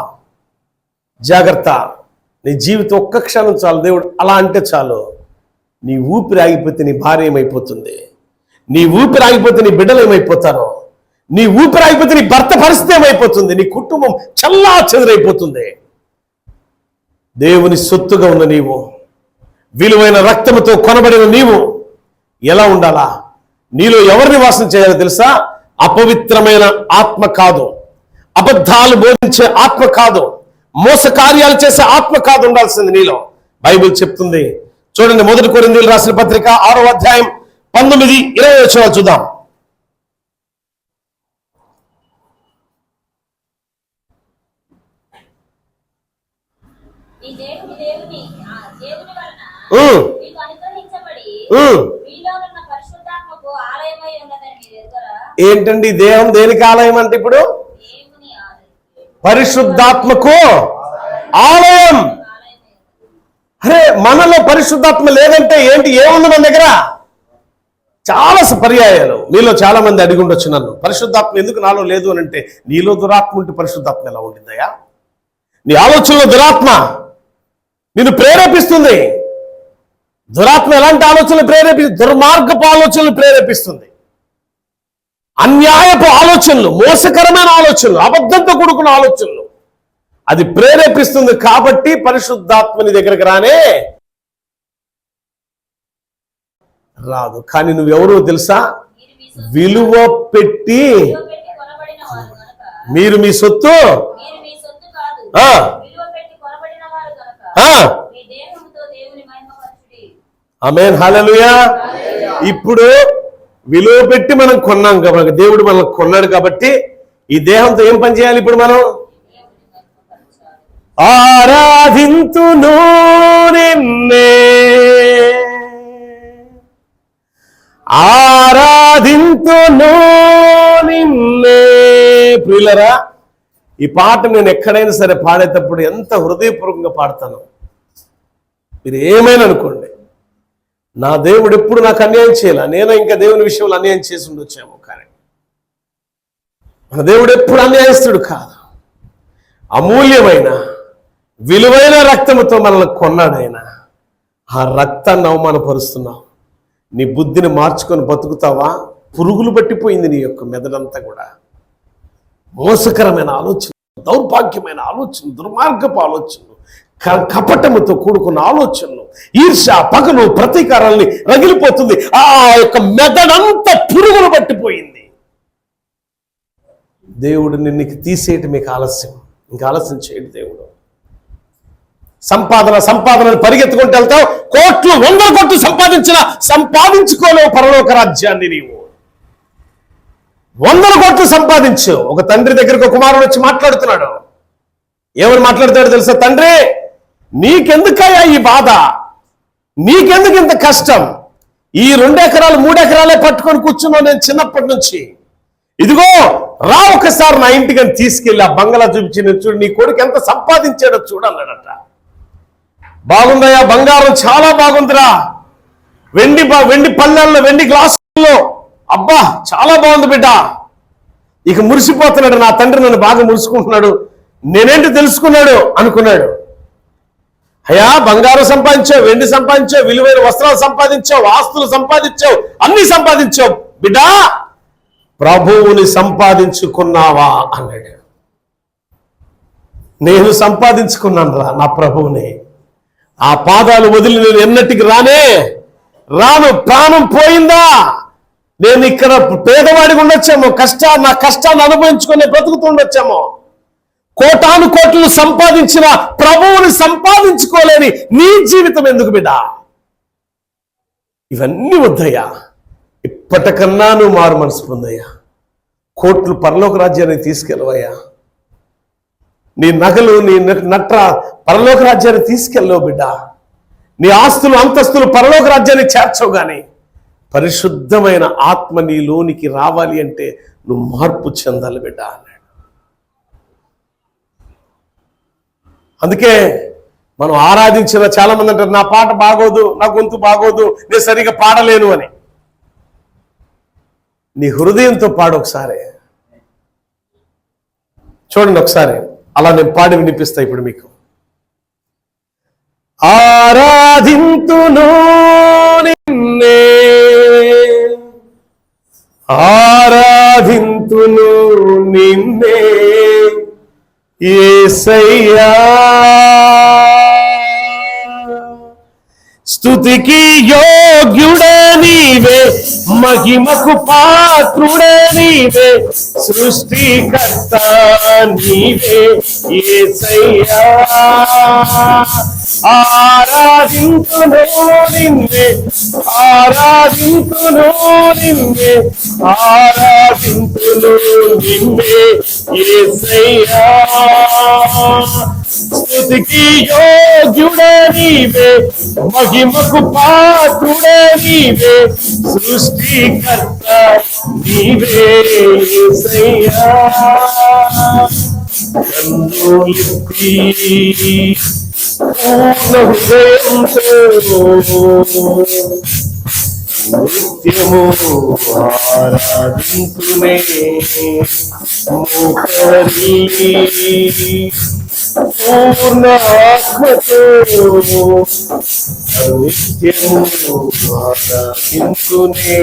జాగ్రత్త. నీ జీవితం ఒక్క క్షణం చాలు. దేవుడు అలా అంటే చాలు. నీ ఊపిరి ఆగిపోతే నీ భార్య ఏమైపోతుంది? నీ ఊపిరి ఆగిపోతే నీ బిడ్డలు ఏమైపోతారో? నీ ఊపిరి అయిపోతే నీ భర్త పరిస్థితి ఏమైపోతుంది, నీ కుటుంబం చల్లా చెదరైపోతుంది. దేవుని సొత్తుగా ఉన్న నీవు, విలువైన రక్తముతో కొనబడిన నీవు ఎలా ఉండాలా? నీలో ఎవరు నివాసం చేయాలో తెలుసా? అపవిత్రమైన ఆత్మ కాదు, అబద్ధాలు బోధించే ఆత్మ కాదు, మోస కార్యాలు చేసే ఆత్మ కాదు ఉండాల్సింది నీలో. బైబిల్ చెప్తుంది చూడండి, 1 కొరింథీయులకు రాసిన పత్రిక 6వ అధ్యాయం 19-20 వచనాలు చూద్దాం. ఏంటండి దేహం దేనికి ఆలయం అంటే? ఇప్పుడు పరిశుద్ధాత్మకు ఆలయం. అరే మనలో పరిశుద్ధాత్మ లేదంటే ఏంటి? ఏముంది మన దగ్గర? చాలా పర్యాయాలు మీలో చాలా మంది అడిగి ఉండొచ్చు నన్ను, పరిశుద్ధాత్మ ఎందుకు నాలో లేదు అని అంటే, నీలో దురాత్మ ఉంటే పరిశుద్ధాత్మ ఎలా ఉంటుందయ్యా? నీ ఆలోచనలో దురాత్మ నిన్ను ప్రేరేపిస్తుంది. దురాత్మ ఎలాంటి ఆలోచనలు ప్రేరేపిస్తుంది? దుర్మార్గపు ఆలోచనలు ప్రేరేపిస్తుంది, అన్యాయపు ఆలోచనలు, మోసకరమైన ఆలోచనలు, అబద్ధంతో కూడుకున్న ఆలోచనలు అది ప్రేరేపిస్తుంది. కాబట్టి పరిశుద్ధాత్మని దగ్గరకు రాదు. కానీ నువ్వెవరో తెలుసా? విలువ పెట్టి, మీరు మీ సొత్తు, ఆమేన్, హల్లెలూయా. ఇప్పుడు విలువ పెట్టి మనం కొన్నాం కాబట్టి, దేవుడు మనల్ని కొన్నాడు కాబట్టి ఈ దేహంతో ఏం పని చేయాలి? ఇప్పుడు మనం ఆరాధింతును నిన్నే, ఆరాధింతును నిన్నే. ప్రియులరా, ఈ పాట నేను ఎక్కడైనా సరే పాడేటప్పుడు ఎంత హృదయపూర్వకంగా పాడతాను. మీరు ఏమైనా అనుకోండి, నా దేవుడు ఎప్పుడు నాకు అన్యాయం చేయాల. నేను ఇంకా దేవుని విషయంలో అన్యాయం చేసి ఉండొచ్చాము, కానీ మన దేవుడు ఎప్పుడు అన్యాయస్తుడు కాదు. అమూల్యమైన విలువైన రక్తముతో మనల్ని కొన్నాడు ఆయన. ఆ రక్తాన్ని అవమానపరుస్తున్నావు. నీ బుద్ధిని మార్చుకొని బతుకుతావా? పురుగులు పట్టిపోయింది నీ యొక్క మెదడంతా కూడా. మోసకరమైన ఆలోచన, దౌర్భాగ్యమైన ఆలోచన, దుర్మార్గపు ఆలోచనలు, కపటముతో కూడుకున్న ఆలోచనలు, ఈర్ష, పగలు, ప్రతీకారాల్ని రగిలిపోతుంది. ఆ యొక్క మెదడంతా పురుగులు పట్టిపోయింది. దేవుడు నిన్ను తీసేయటం మీకు ఆలస్యం, ఇంకా ఆలస్యం చేయడు దేవుడు. సంపాదనని పరిగెత్తుకుంటూ వెళ్తావు, కోట్లు 100 కోట్లు సంపాదించుకోలేవు పరలోక రాజ్యాన్ని. నీవు 100 కోట్లు సంపాదించు. ఒక తండ్రి దగ్గరకు ఒక కుమారుడు వచ్చి మాట్లాడుతున్నాడు. ఏమని మాట్లాడుతాడు తెలుసా? తండ్రి, నీకెందుకయ్యా ఈ బాధ? నీకెందుకు ఇంత కష్టం? ఈ 2 ఎకరాలు 3 ఎకరాలే పట్టుకొని కూర్చున్నావు నేను చిన్నప్పటి నుంచి. ఇదిగో రా ఒకసారి నా ఇంటికి అని తీసుకెళ్ళి ఆ బంగళా చూపించి, చూడు నీ కొడుకు ఎంత సంపాదించాడో చూడన్నాడట. బాగుందయ్యా, బంగారం చాలా బాగుందిరా, వెండి పళ్ళల్లో, వెండి గ్లాసుల్లో, అబ్బా చాలా బాగుంది బిడ్డ. ఇక మురిసిపోతున్నాడు, నా తండ్రి నన్ను బాగా మురుసుకుంటున్నాడు, నేనేంటి తెలుసుకున్నాడు అనుకున్నాడు. అయ్యా, బంగారం సంపాదించావు, వెండి సంపాదించావు, విలువైన వస్త్రాలు సంపాదించావు, ఆస్తులు సంపాదించావు, అన్ని సంపాదించావు బిడ్డా, ప్రభువుని సంపాదించుకున్నావా అన్నాడు. నేను సంపాదించుకున్నాను రా నా ప్రభువుని. ఆ పాదాలు వదిలి నేను ఎన్నటికి రాను. ప్రాణం పోయిందా? నేను ఇక్కడ పేదవాడిగా ఉండొచ్చామో, నా కష్టాన్ని అనుభవించుకునే బ్రతుకుతుండొచ్చామో. కోటాను కోట్లు సంపాదించిన ప్రభువుని సంపాదించుకోలేని నీ జీవితం ఎందుకు బిడ్డా? ఇవన్నీ వద్దయ్యా. ఇప్పటికన్నా నువ్వు మారు మనసు పొందయ్యా. కోట్లు పరలోక రాజ్యానికి తీసుకెళ్ళవయ్యా. నీ నగలు, నీ నట్ర పరలోక రాజ్యాన్ని తీసుకెళ్ళవు బిడ్డ. నీ ఆస్తులు, అంతస్తులు పరలోక రాజ్యాన్ని చేర్చవు. కానీ పరిశుద్ధమైన ఆత్మ నీలోనికి రావాలి అంటే నువ్వు మార్పు చెందాలి బిడ్డ అన్నాడు. అందుకే మనం ఆరాధించిన చాలా మంది అంటారు, నా పాట బాగోదు, నా గొంతు బాగోదు, నేను సరిగా పాడలేను అని. నీ హృదయంతో పాడు ఒకసారి. చూడండి ఒకసారి, అలా నేను పాడి వినిపిస్తా ఇప్పుడు మీకు. ఆరాధింతును నిన్నే, ఆరాధింతును నిన్నే యేసయ్యా, స్తుతికి యోగ్యుడే నీవే, మహిమకు పాత్రుడే నీవే, సృష్టికర్త నీవే యేసయ్యా. ఆరాధింతును నిన్నే, ఆరాధింతును నిన్నే, ఆరాధింతును నిన్నే యేసయ్యా. స్తుతికి యోగ్యుడే నీవే, మహిమకు పాత్రుడే నీవే, సృష్టికర్త నీవే యేసయ్యా. కన్నులెత్తి పూర్ణ హృదయంతో నిత్యము ఆరాధింతునే, మోకరి పూర్ణ ఆత్మతో నిత్యము ఆరాధింతునే.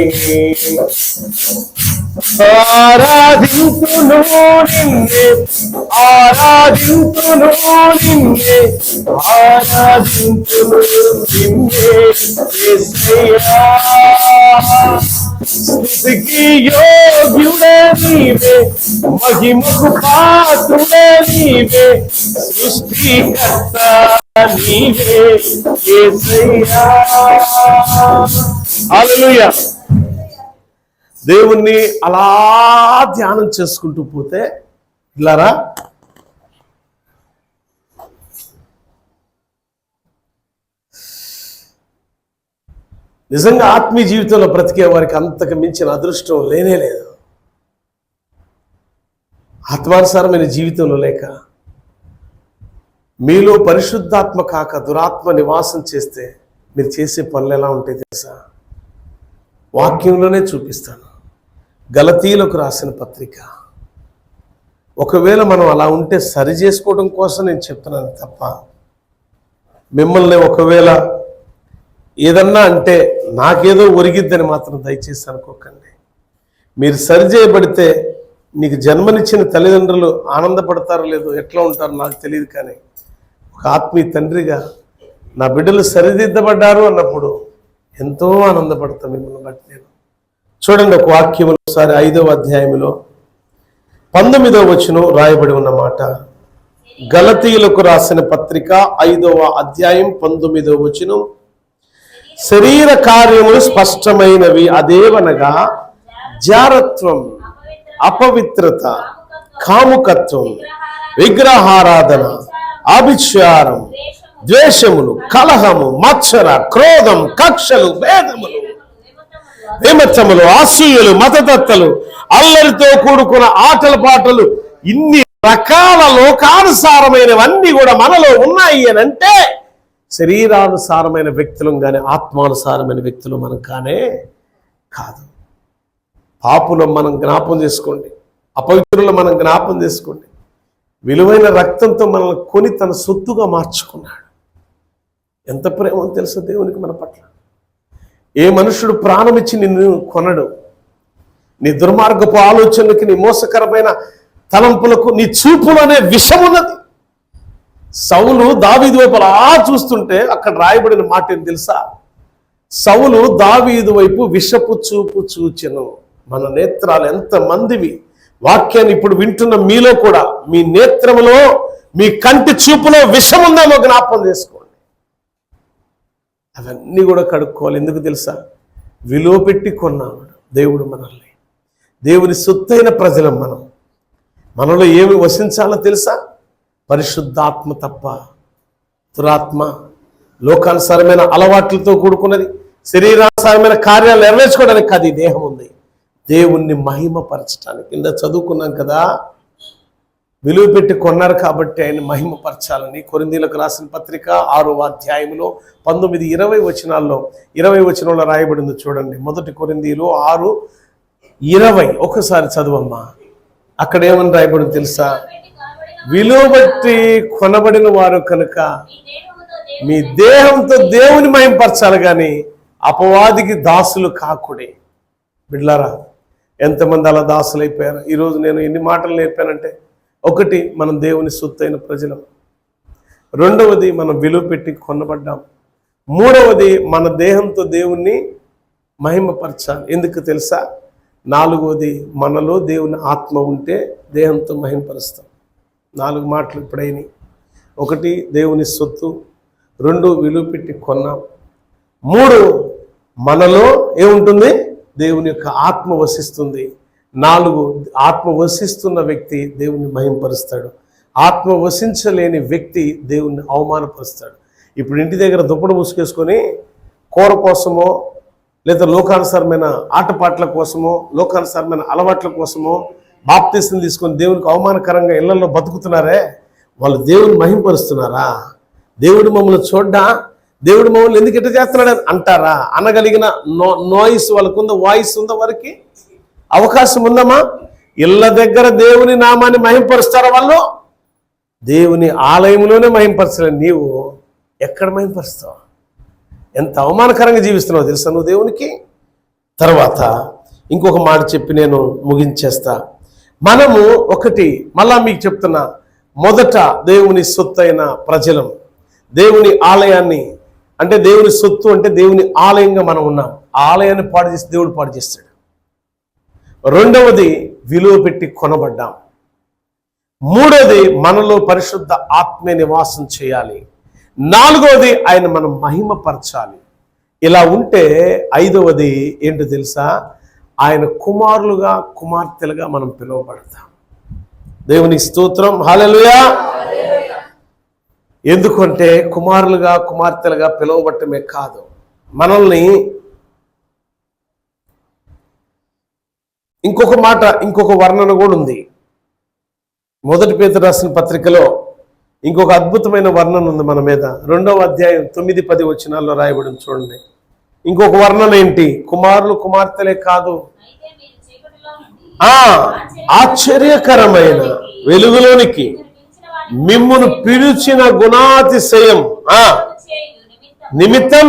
ఆరాధింతును నిన్నే, ఆరాధింతును నిన్నే, ఆరాధింతును నిన్నే యేసయ్యా. స్తుతికి యోగ్యుడే నీవే, మహిమకు పాత్రుడే నీవే, సృష్టికర్త నీవే యేసయ్యా. హల్లెలూయా. దేవుణ్ణి అలా ధ్యానం చేసుకుంటూ పోతే ఇలారా నిజంగా ఆత్మీయ జీవితంలో బ్రతికే వారికి అంతకు మించిన అదృష్టం లేనే లేదు. ఆత్మానుసారమైన జీవితంలో లేక మీలో పరిశుద్ధాత్మ కాక దురాత్మ నివాసం చేస్తే మీరు చేసే పనులు ఎలా ఉంటాయి తెలుసా? వాక్యంలోనే చూపిస్తాను. గలతీయులకు రాసిన పత్రిక. ఒకవేళ మనం అలా ఉంటే సరి చేసుకోవడం కోసం నేను చెప్తున్నాను తప్ప మిమ్మల్ని ఒకవేళ ఏదన్నా అంటే నాకేదో ఒరిగిద్దని మాత్రం దయచేసి అనుకోకండి. మీరు సరి చేయబడితే నీకు జన్మనిచ్చిన తల్లిదండ్రులు ఆనందపడతారో లేదో, ఎట్లా ఉంటారో నాకు తెలియదు, కానీ ఒక ఆత్మీయ తండ్రిగా నా బిడ్డలు సరిదిద్దబడ్డారు అన్నప్పుడు ఎంతో ఆనందపడతాం మిమ్మల్ని బట్టి. నేను చూడండి ఒక వాక్యం ఒకసారి 5వ అధ్యాయంలో 19వ వచనం రాయబడి ఉన్న మాట. గలతీయులకు రాసిన పత్రిక 5వ అధ్యాయం 19వ వచనం. శరీర కార్యములు స్పష్టమైనవి, అదేవనగా జారత్వం, అపవిత్రత, కాముకత్వం, విగ్రహారాధన, అభిచారం, ద్వేషములు, కలహము, మత్సర, క్రోధం, కక్షలు, భేదములు, విమర్శములు, అసూయలు, మతతత్తలు, అల్లరితో కూడుకున్న ఆటల పాటలు, ఇన్ని రకాల లోకానుసారమైనవన్నీ కూడా మనలో ఉన్నాయి అని అంటే శరీరానుసారమైన వ్యక్తులం కానీ ఆత్మానుసారమైన వ్యక్తులు మనం కానే కాదు. పాపులం మనం జ్ఞాపం చేసుకోండి, అపవిత్రులు మనం జ్ఞాపం చేసుకోండి. విలువైన రక్తంతో మనల్ని కొని తన సొత్తుగా మార్చుకున్నాడు. ఎంత ప్రేమ తెలుసో దేవునికి మన పట్ల. ఏ మనుషుడు ప్రాణమిచ్చి నిన్ను కొనడు. నీ దుర్మార్గపు ఆలోచనలకి, నీ మోసకరమైన తలంపులకు నీ చూపులోనే విషం ఉన్నది. సౌలు దావీదు వైపు అలా చూస్తుంటే అక్కడ రాయబడిన మాట ఏం తెలుసా? సౌలు దావీదు వైపు విషపు చూపు చూచెను. మన నేత్రాలు ఎంత మందివి! వాక్యాన్ని ఇప్పుడు వింటున్న మీలో కూడా మీ నేత్రములో, మీ కంటి చూపులో విషం ఉందేమో జ్ఞాపం చేసుకోండి. అవన్నీ కూడా కడుక్కోవాలి. ఎందుకు తెలుసా? విలువ పెట్టి కొన్నాడు దేవుడు మనల్ని. దేవుని సొత్తైన ప్రజలం మనం. మనలో ఏమి వసించాలో తెలుసా? పరిశుద్ధాత్మ తప్ప దురాత్మ, లోకానుసారమైన అలవాట్లతో కూడుకున్నది, శరీరానుసారమైన కార్యాలు నెరవేర్చుకోవడానికి కాదు ఈ దేహం ఉంది. దేవుణ్ణి మహిమపరచడానికి. కింద చదువుకున్నాం కదా, విలువ పెట్టి కొన్నారు కాబట్టి ఆయన మహిమపరచాలని. కొరింథీయులకు రాసిన పత్రిక 6వ అధ్యాయంలో 19-20 వచనాల్లో 20 వచనంలో రాయబడింది చూడండి. 1 కొరింథీయులు 6:20 ఒకసారి చదువమ్మా. అక్కడ ఏమని రాయబడింది తెలుసా? విలువ బట్టి కొనబడిన వారు కనుక మీ దేహంతో దేవుని మహిమపరచాలి కానీ అపవాదికి దాసులు కాకుడే. బిడ్లారా, ఎంతమంది అలా దాసులైపోయారు. ఈరోజు నేను ఎన్ని మాటలు నేర్పానంటే, ఒకటి, మనం దేవుని సొత్తైన ప్రజలం. రెండవది, మనం విలువ పెట్టి కొనబడ్డాం. మూడవది, మన దేహంతో దేవుణ్ణి మహిమపరచాలి. ఎందుకు తెలుసా? నాలుగవది, మనలో దేవుని ఆత్మ ఉంటే దేహంతో మహిమపరుస్తాం. 4 మాటలు ఇప్పుడైనాయి. ఒకటి, దేవుని సొత్తు. 2, విలువ పెట్టి కొన్నాం. 3, మనలో ఏముంటుంది? దేవుని యొక్క ఆత్మ వసిస్తుంది. 4, ఆత్మ వసిస్తున్న వ్యక్తి దేవుని మహింపరుస్తాడు. ఆత్మ వసించలేని వ్యక్తి దేవుణ్ణి అవమానపరుస్తాడు. ఇప్పుడు ఇంటి దగ్గర దుప్పటి ముసుకేసుకొని కూర కోసమో, లేదా లోకానుసారమైన ఆటపాట్ల కోసమో, లోకానుసారమైన అలవాట్ల కోసమో బాప్తీసం తీసుకొని దేవునికి అవమానకరంగా ఇళ్లలో బతుకుతున్నారే, వాళ్ళు దేవుని మహింపరుస్తున్నారా? దేవుడు మమ్మల్ని చూడ్డా? దేవుడు మమ్మల్ని ఎందుకు ఇట్లా చేస్తున్నాడని అంటారా? అనగలిగిన నాయిస్ వాళ్ళకుందా? వాయిస్ ఉందా? వారికి అవకాశం ఉందమ్మా? ఇళ్ళ దగ్గర దేవుని నామాన్ని మహింపరుస్తారా వాళ్ళు? దేవుని ఆలయంలోనే మహింపరచలేని నీవు ఎక్కడ మహింపరుస్తావు? ఎంత అవమానకరంగా జీవిస్తున్నావు తెలుసా నువ్వు దేవునికి. తర్వాత ఇంకొక మాట చెప్పి నేను ముగించేస్తా. మనము ఒకటి, మళ్ళా మీకు చెప్తున్నా, మొదట దేవుని సొత్తైన ప్రజలం. దేవుని ఆలయాన్ని, అంటే దేవుని సొత్తు అంటే దేవుని ఆలయంగా మనం ఉన్నాం. ఆలయాన్ని పాడు చేసి దేవుడు పాడు చేస్తాడు. రెండవది, విలువ పెట్టి కొనబడ్డాం. మూడవది, మనలో పరిశుద్ధ ఆత్మే నివాసం చేయాలి. నాలుగవది, ఆయన మనం మహిమపరచాలి. ఇలా ఉంటే ఐదవది ఏంటో తెలుసా? ఆయన కుమారులుగా కుమార్తెలుగా మనం పిలువబడతాం. దేవుని స్తోత్రం, హల్లెలూయా. ఎందుకంటే కుమారులుగా కుమార్తెలుగా పిలువబడటమే కాదు, మనల్ని ఇంకొక మాట, ఇంకొక వర్ణన కూడా ఉంది. 1 పేతురు రాసిన పత్రికలో ఇంకొక అద్భుతమైన వర్ణన ఉంది మన మీద. 2వ అధ్యాయం 9-10 వచనాల్లో రాయబడి చూడండి. ఇంకొక వర్ణన ఏంటి? కుమారులు కుమార్తెలే కాదు, ఆశ్చర్యకరమైన వెలుగులోనికి మిమ్మును పిలిచిన గుణాతిశయం నిమిత్తం.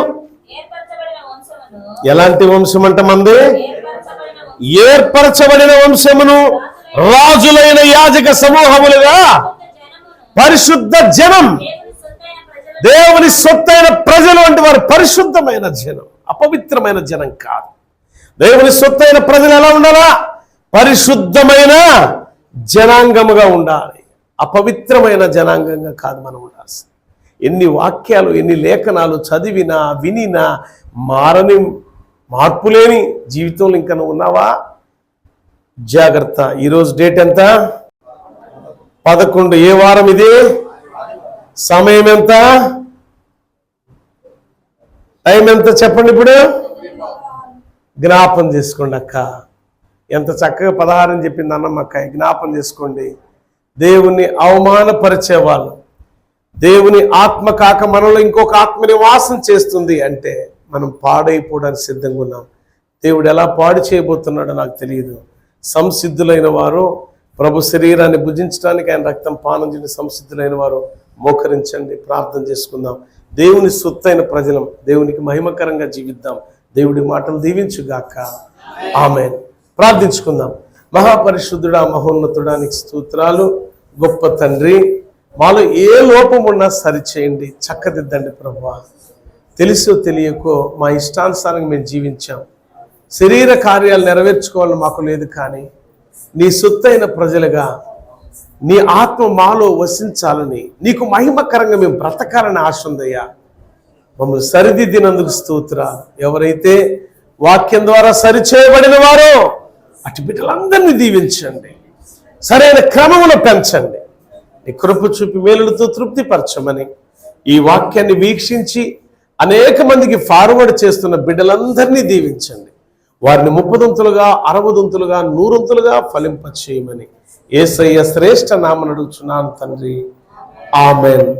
ఎలాంటి వంశం అంట మంది? ఏర్పరచబడిన వంశమును, రాజులైన యాజక సమూహములుగా, పరిశుద్ధ జనం, దేవుని సొత్తైన ప్రజలు అంటే వారు పరిశుద్ధమైన జనం, అపవిత్రమైన జనం కాదు. దేవుని సొత్తైన ప్రజలు ఎలా ఉండాలా? పరిశుద్ధమైన జనాంగముగా ఉండాలి, అపవిత్రమైన జనాంగంగా కాదు మనం ఉండాల్సింది. ఎన్ని వాక్యాలు, ఎన్ని లేఖనాలు చదివినా వినినా మారని, మార్పులేని జీవితంలో ఇంకా నువ్వు ఉన్నావా? జాగ్రత్త. ఈరోజు డేట్ ఎంత? 11. ఏ వారం ఇది? సమయం ఎంత? టైం ఎంత చెప్పండి ఇప్పుడు. జ్ఞాపం చేసుకోండి అక్క. ఎంత చక్కగా 16 అని చెప్పింది అన్నమ్మ అక్క. జ్ఞాపం చేసుకోండి. దేవుణ్ణి అవమానపరిచే వాళ్ళు, దేవుని ఆత్మ కాక మనలో ఇంకొక ఆత్మ నివాసం చేస్తుంది అంటే మనం పాడైపోవడానికి సిద్ధంగా ఉన్నాం. దేవుడు ఎలా పాడు చేయబోతున్నాడో నాకు తెలియదు. సంసిద్ధులైన వారు, ప్రభు శరీరాన్ని భుజించడానికి ఆయన రక్తం పానం చేసిన సంసిద్ధులైన వారు మోకరించండి, ప్రార్థన చేసుకుందాం. దేవుని సొత్తైన ప్రజలం, దేవునికి మహిమకరంగా జీవిద్దాం. దేవుడి మాటలు దీవించుగాక. ఆమేన్. ప్రార్థించుకుందాం. మహాపరిశుద్ధుడా, మహోన్నతుడానికి స్తోత్రాలు. గొప్ప తండ్రి, మాలో ఏ లోపం ఉన్నా సరిచేయండి, చక్కదిద్దండి ప్రభువా. తెలుసో తెలియకో మా ఇష్టానుసారంగా మేము జీవించాం. శరీర కార్యాలు నెరవేర్చుకోవాలని మాకు లేదు, కానీ నీ సొత్తైన ప్రజలుగా నీ ఆత్మ మాలో వసించాలని, నీకు మహిమకరంగా మేము బ్రతకాలని ఆశ ఉందయ్యా. మమ్మల్ని సరిదిద్దినందుకు స్తోత్రాలు. ఎవరైతే వాక్యం ద్వారా సరిచేయబడిన వారో అటు బిడ్డలందరినీ దీవించండి, సరైన క్రమంలో పెంచండి, నీ కృప చూపి మేలులతో తృప్తిపరచమని ఈ వాక్యాన్ని వీక్షించి అనేక మందికి ఫార్వర్డ్ చేస్తున్న బిడ్డలందరినీ దీవించండి. వారిని 30 60 100 ఫలింపచేయమని యేసయ్య శ్రేష్ఠ నామమున అడుగుచున్నాను తండ్రి. Amen.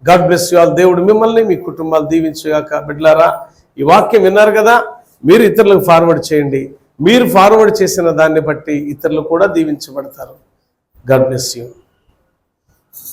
God bless you all. దేవుడు మిమ్మల్ని, మీ కుటుంబాలు దీవించుగాక. బిడ్డలారా, ఈ వాక్యం విన్నారు కదా, మీరు ఇతరులకు ఫార్వర్డ్ చేయండి. మీరు ఫార్వర్డ్ చేసిన దాన్ని బట్టి ఇతరులు కూడా దీవించబడతారు. God bless you.